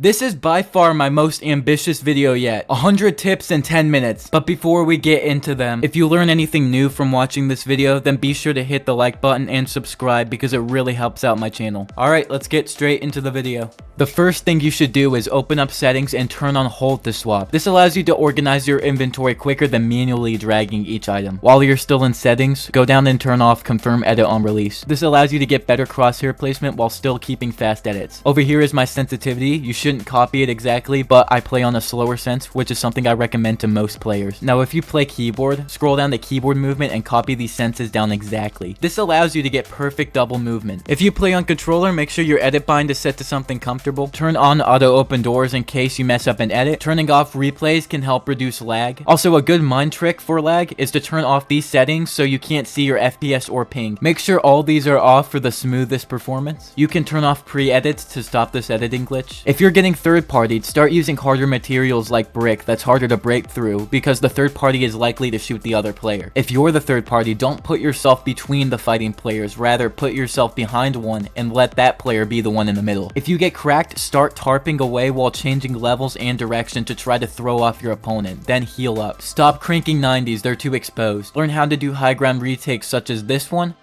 This is by far my most ambitious video yet, 100 tips in 10 minutes. But before we get into them, if you learn anything new from watching this video, then be sure to hit the like button and subscribe because it really helps out my channel. Alright, let's get straight into the video. The first thing you should do is open up settings and turn on hold to swap. This allows you to organize your inventory quicker than manually dragging each item. While you're still in settings, go down and turn off confirm edit on release. This allows you to get better crosshair placement while still keeping fast edits. Over here is my sensitivity. You shouldn't copy it exactly, but I play on a slower sense, which is something I recommend to most players. Now if you play keyboard, scroll down the keyboard movement and copy these senses down exactly. This allows you to get perfect double movement. If you play on controller, make sure your edit bind is set to something comfortable. Turn on auto open doors in case you mess up an edit. Turning off replays can help reduce lag. Also, a good mind trick for lag is to turn off these settings so you can't see your FPS or ping. Make sure all these are off for the smoothest performance. You can turn off pre-edits to stop this editing glitch. If you're getting third-partied, start using harder materials like brick that's harder to break through because the third party is likely to shoot the other player. If you're the third party, don't put yourself between the fighting players, rather put yourself behind one and let that player be the one in the middle. If you get cracked, start tarping away while changing levels and direction to try to throw off your opponent, then heal up. Stop cranking 90s, they're too exposed. Learn how to do high ground retakes such as this one,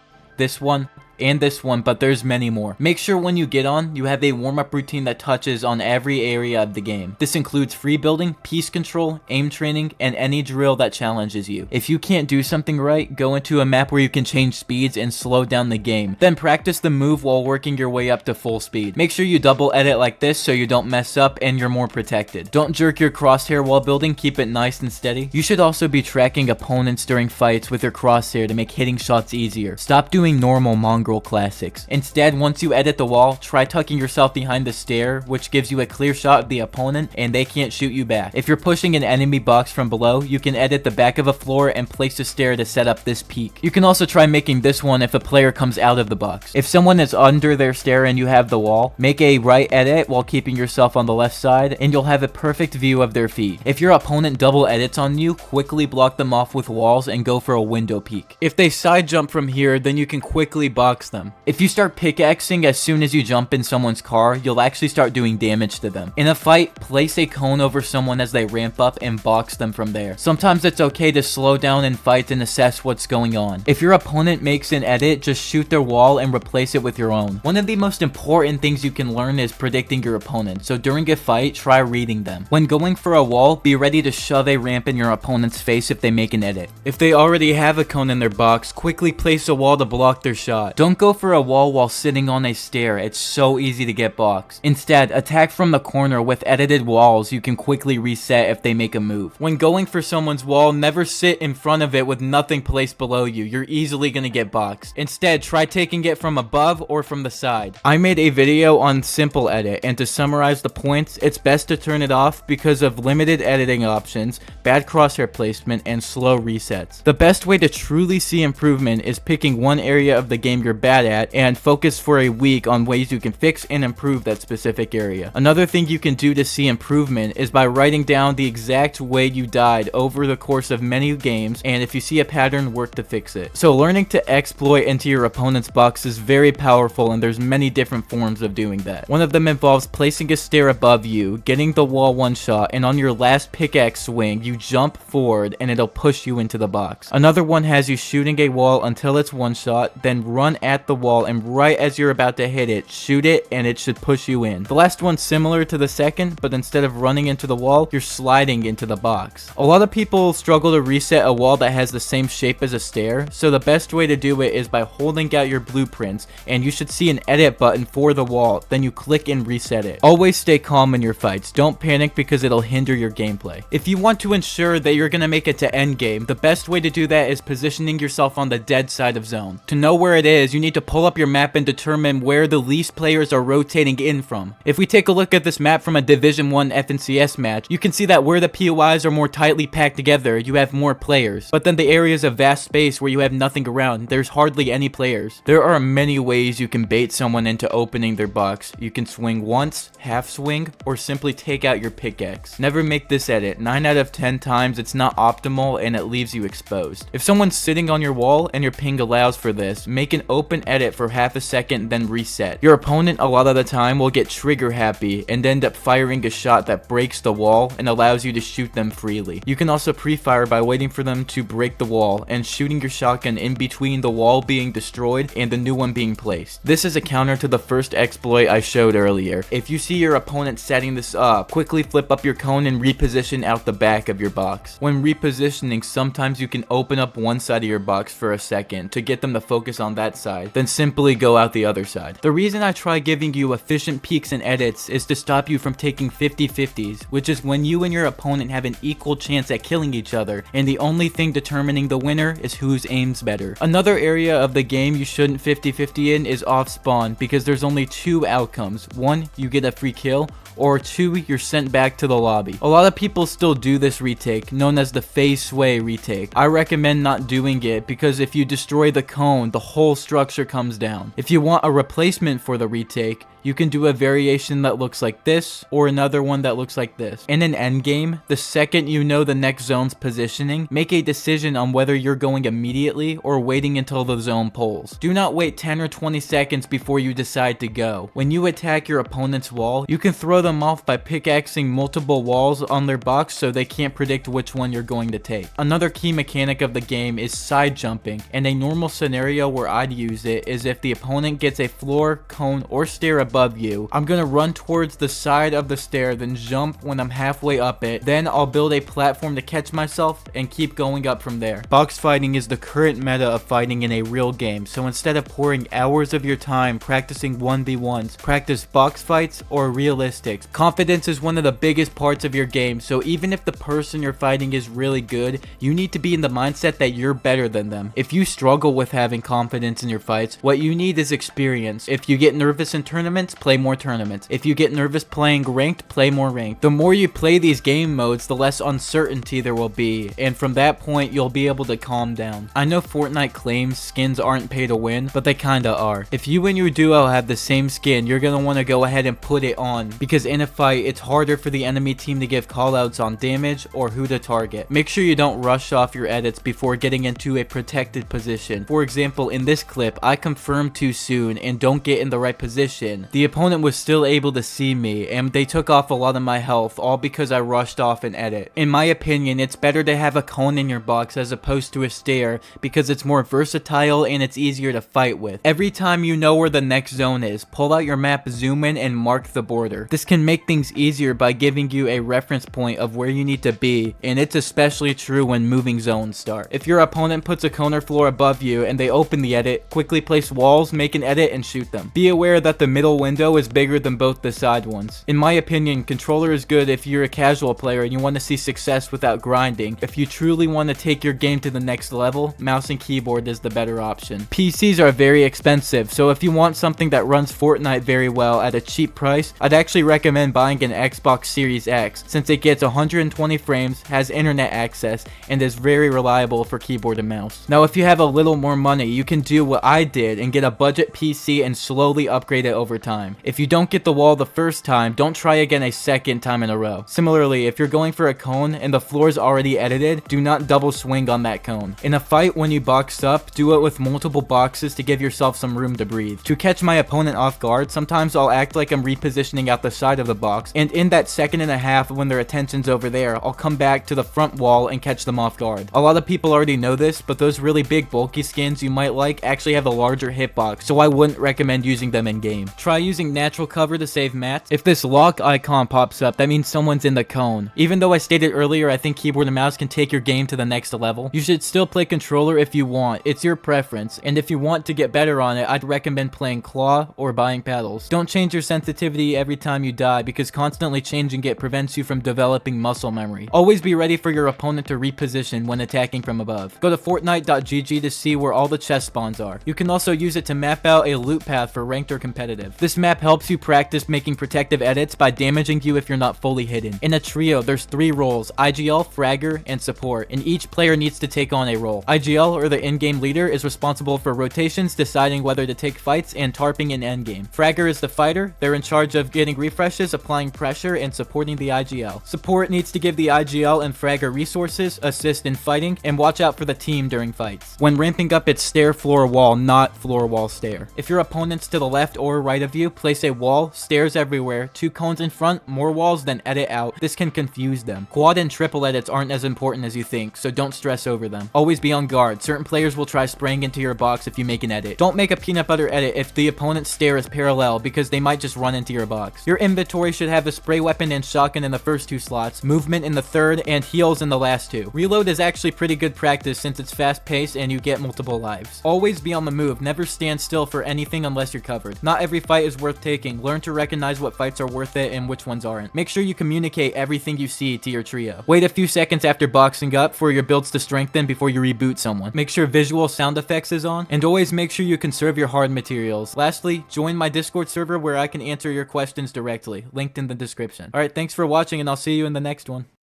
and this one, but there's many more. Make sure when you get on, you have a warm-up routine that touches on every area of the game. This includes free building, piece control, aim training, and any drill that challenges you. If you can't do something right, go into a map where you can change speeds and slow down the game. Then practice the move while working your way up to full speed. Make sure you double edit like this so you don't mess up and you're more protected. Don't jerk your crosshair while building, keep it nice and steady. You should also be tracking opponents during fights with your crosshair to make hitting shots easier. Stop doing normal mongrel classics. Instead, once you edit the wall, try tucking yourself behind the stair, which gives you a clear shot of the opponent and they can't shoot you back. If you're pushing an enemy box from below, you can edit the back of a floor and place a stair to set up this peak. You can also try making this one if a player comes out of the box. If someone is under their stair and you have the wall, make a right edit while keeping yourself on the left side and you'll have a perfect view of their feet. If your opponent double edits on you, quickly block them off with walls and go for a window peek. If they side jump from here, then you can quickly box them. If you start pickaxing as soon as you jump in someone's car, you'll actually start doing damage to them. In a fight, place a cone over someone as they ramp up and box them from there. Sometimes it's okay to slow down in fights and assess what's going on. If your opponent makes an edit, just shoot their wall and replace it with your own. One of the most important things you can learn is predicting your opponent, so during a fight, try reading them. When going for a wall, be ready to shove a ramp in your opponent's face if they make an edit. If they already have a cone in their box, quickly place a wall to block their shot. Don't go for a wall while sitting on a stair, it's so easy to get boxed. Instead, attack from the corner with edited walls you can quickly reset if they make a move. When going for someone's wall, never sit in front of it with nothing placed below you, you're easily gonna get boxed. Instead, try taking it from above or from the side. I made a video on simple edit, and to summarize the points, it's best to turn it off because of limited editing options, bad crosshair placement, and slow resets. The best way to truly see improvement is picking one area of the game you're bad at and focus for a week on ways you can fix and improve that specific area. Another thing you can do to see improvement is by writing down the exact way you died over the course of many games, and if you see a pattern, work to fix it. So learning to exploit into your opponent's box is very powerful, and there's many different forms of doing that. One of them involves placing a stair above you, getting the wall one shot, and on your last pickaxe swing, you jump forward and it'll push you into the box. Another one has you shooting a wall until it's one shot, then run at the wall and right as you're about to hit it, shoot it and it should push you in. The last one's similar to the second, but instead of running into the wall, you're sliding into the box. A lot of people struggle to reset a wall that has the same shape as a stair, so the best way to do it is by holding out your blueprints, and you should see an edit button for the wall, then you click and reset it. Always stay calm in your fights, don't panic because it'll hinder your gameplay. If you want to ensure that you're gonna make it to endgame, the best way to do that is positioning yourself on the dead side of zone. To know where it is, you need to pull up your map and determine where the least players are rotating in from. If we take a look at this map from a Division 1 FNCS match, you can see that where the POIs are more tightly packed together, you have more players. But then the areas of vast space where you have nothing around, there's hardly any players. There are many ways you can bait someone into opening their box. You can swing once, half swing, or simply take out your pickaxe. Never make this edit. 9 out of 10 times it's not optimal and it leaves you exposed. If someone's sitting on your wall and your ping allows for this, make an open open edit for half a second, then reset. Your opponent a lot of the time will get trigger happy and end up firing a shot that breaks the wall and allows you to shoot them freely. You can also pre-fire by waiting for them to break the wall and shooting your shotgun in between the wall being destroyed and the new one being placed. This is a counter to the first exploit I showed earlier. If you see your opponent setting this up, quickly flip up your cone and reposition out the back of your box. When repositioning, sometimes you can open up one side of your box for a second to get them to focus on that side, then simply go out the other side. The reason I try giving you efficient peeks and edits is to stop you from taking 50-50s, which is when you and your opponent have an equal chance at killing each other, and the only thing determining the winner is whose aim's better. Another area of the game you shouldn't 50-50 in is off spawn, because there's only two outcomes. One, you get a free kill, or two, you're sent back to the lobby. A lot of people still do this retake, known as the phase sway retake. I recommend not doing it because if you destroy the cone, the whole structure comes down. If you want a replacement for the retake, you can do a variation that looks like this, or another one that looks like this. In an endgame, the second you know the next zone's positioning, make a decision on whether you're going immediately or waiting until the zone pulls. Do not wait 10 or 20 seconds before you decide to go. When you attack your opponent's wall, you can throw them off by pickaxing multiple walls on their box so they can't predict which one you're going to take. Another key mechanic of the game is side jumping, and a normal scenario where I'd use it is if the opponent gets a floor, cone, or stair above you. I'm gonna run towards the side of the stair, then jump when I'm halfway up it. Then I'll build a platform to catch myself and keep going up from there. Box fighting is the current meta of fighting in a real game, so instead of pouring hours of your time practicing 1v1s, practice box fights or realistics. Confidence is one of the biggest parts of your game, so even if the person you're fighting is really good, you need to be in the mindset that you're better than them. If you struggle with having confidence in your fights, what you need is experience. If you get nervous in tournaments, play more tournaments. If you get nervous playing ranked, play more ranked. The more you play these game modes, the less uncertainty there will be, and from that point, you'll be able to calm down. I know Fortnite claims skins aren't pay to win, but they kinda are. If you and your duo have the same skin, you're gonna want to go ahead and put it on, because in a fight, it's harder for the enemy team to give callouts on damage or who to target. Make sure you don't rush off your edits before getting into a protected position. For example, in this clip, I confirmed too soon and don't get in the right position. The opponent was still able to see me, and they took off a lot of my health, all because I rushed off an edit. In my opinion, it's better to have a cone in your box as opposed to a stair, because it's more versatile and it's easier to fight with. Every time you know where the next zone is, pull out your map, zoom in, and mark the border. This can make things easier by giving you a reference point of where you need to be, and it's especially true when moving zones start. If your opponent puts a cone or floor above you and they open the edit, quickly place walls, make an edit, and shoot them. Be aware that the middle window is bigger than both the side ones. In my opinion, controller is good if you're a casual player and you want to see success without grinding. If you truly want to take your game to the next level, mouse and keyboard is the better option. PCs are very expensive, so if you want something that runs Fortnite very well at a cheap price, I'd actually recommend buying an Xbox Series X, since it gets 120 frames, has internet access, and is very reliable for keyboard and mouse. Now, if you have a little more money, you can do what I did and get a budget PC and slowly upgrade it over time. If you don't get the wall the first time, don't try again a second time in a row. Similarly, if you're going for a cone and the floor is already edited, do not double swing on that cone. In a fight, when you box up, do it with multiple boxes to give yourself some room to breathe. To catch my opponent off guard, sometimes I'll act like I'm repositioning out the side of the box, and in that second and a half when their attention's over there, I'll come back to the front wall and catch them off guard. A lot of people already know this, but those really big bulky skins you might like actually have a larger hitbox, so I wouldn't recommend using them in game. Try using natural cover to save mats. If this lock icon pops up, that means someone's in the cone. Even though I stated earlier I think keyboard and mouse can take your game to the next level, you should still play controller if you want. It's your preference, and if you want to get better on it, I'd recommend playing claw or buying paddles. Don't change your sensitivity every time you die, because constantly changing it prevents you from developing muscle memory. Always be ready for your opponent to reposition when attacking from above. Go to Fortnite.gg to see where all the chest spawns are. You can also use it to map out a loot path for ranked or competitive. This map helps you practice making protective edits by damaging you if you're not fully hidden. In a trio, there's 3 roles: IGL, Fragger, and Support, and each player needs to take on a role. IGL, or the in-game leader, is responsible for rotations, deciding whether to take fights, and tarping in endgame. Fragger is the fighter. They're in charge of getting refreshes, applying pressure, and supporting the IGL. Support needs to give the IGL and Fragger resources, assist in fighting, and watch out for the team during fights. When ramping up, it's stair, floor, wall, not floor, wall, stair. If your opponent's to the left or right of you, place a wall, stairs everywhere, 2 cones in front, more walls, then edit out. This can confuse them. Quad and triple edits aren't as important as you think, so don't stress over them. Always be on guard. Certain players will try spraying into your box if you make an edit. Don't make a peanut butter edit if the opponent's stair is parallel, because they might just run into your box. Your inventory should have a spray weapon and shotgun in the first 2 slots, movement in the third, and heals in the last 2. Reload is actually pretty good practice since it's fast paced and you get multiple lives. Always be on the move. Never stand still for anything unless you're covered. Not every fight is worth taking. Learn to recognize what fights are worth it and which ones aren't. Make sure you communicate everything you see to your trio. Wait a few seconds after boxing up for your builds to strengthen before you reboot someone. Make sure visual sound effects is on, and always make sure you conserve your hard materials. Lastly, join my Discord server where I can answer your questions directly, linked in the description. Alright, thanks for watching, and I'll see you in the next one.